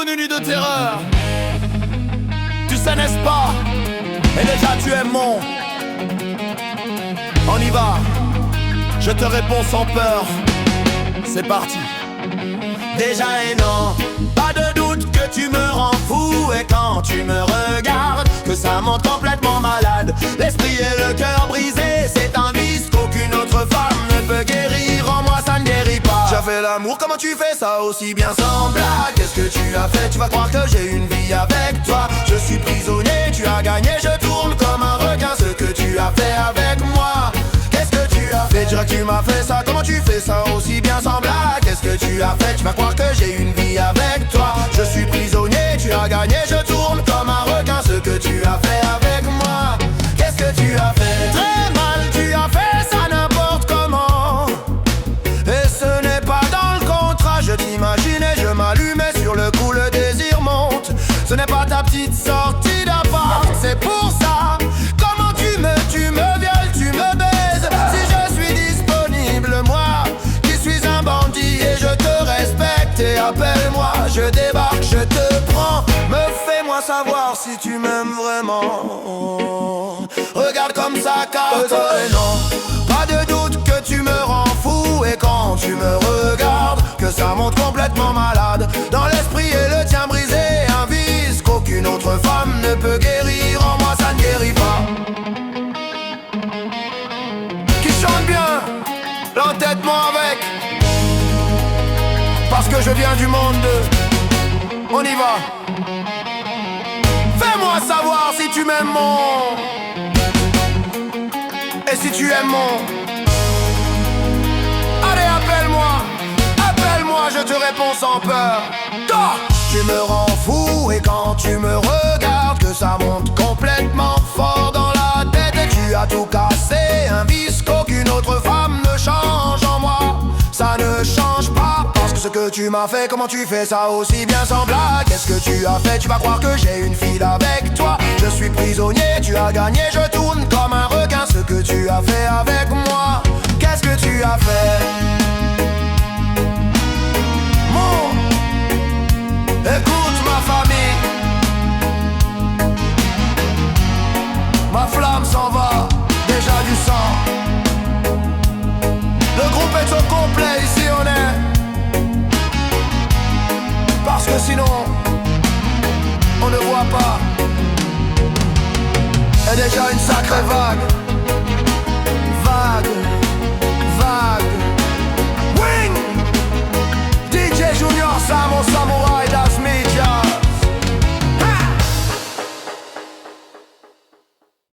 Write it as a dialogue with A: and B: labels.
A: pour une nuit de terreur. Tu sais n'est-ce pas? Et déjà tu es mon. On y va. Je te réponds sans peur. C'est parti. Déjà et non, pas de doute que tu me rends fou. Et quand tu me regardes, que ça monte complètement malade. L'esprit et le cœur brisé, c'est un vice qu'aucune autre femme ne peut guérir. En moi ça ne guérit pas. J'ai fait l'amour, comment tu fais ça aussi bien sans blague? Qu'est-ce que tu as fait? Tu vas croire que j'ai une vie avec toi. Je suis prisonnier, tu as gagné, je tourne comme un requin. Ce que tu as fait avec moi, qu'est-ce que tu as fait? Dire que tu m'as fait ça, comment tu fais ça aussi bien sans blague? Qu'est-ce que tu as fait? Tu vas croire que j'ai une vie avec toi. Je suis prisonnier, tu as gagné, je tourne comme un requin. Ce que tu as fait avec moi, qu'est-ce que tu as fait? Très mal, tu as fait ça n'importe comment. Et ce n'est pas dans le contrat. Je t'imaginais, je m'allumais, sur le coup le désir monte. Ce n'est pas ta petite sortie d'appart, c'est pour ça. Comment tu me violes, tu me baises. Si je suis disponible, moi qui suis un bandit et je te respecte. Et appelle-moi, je débarque, je te prends. Me fais-moi savoir si tu m'aimes vraiment. Regarde comme ça cartonne. Non, pas de doute que tu me rends fou. Et quand tu me regardes, que ça monte complètement malade. Dans l'esprit et le tien brisé, un vice qu'aucune autre femme ne peut guérir. En moi ça ne guérit pas. Qui chante bien, l'entêtement avec. Parce que je viens du monde de... On y va. Fais-moi savoir si tu m'aimes mon. Et si tu aimes mon. Allez appelle-moi, je te réponds sans peur. Tu me rends fou et quand tu me regardes, que ça monte complètement fort dans la tête. Et tu as tout cassé, un vice qu'aucune autre femme ne change en moi. Ça ne change pas, parce que ce que tu m'as fait, comment tu fais ça aussi bien sans blague? Qu'est-ce que tu as fait? Tu vas croire que j'ai une fille avec toi. Je suis prisonnier, tu as gagné, je tourne comme un requin. Ce que tu as fait avec moi, qu'est-ce que tu as fait? Écoute ma famille, ma flamme s'en va, déjà du sang. Le groupe est au complet, ici on est. Parce que sinon, on ne voit pas. Et déjà une sacrée vague.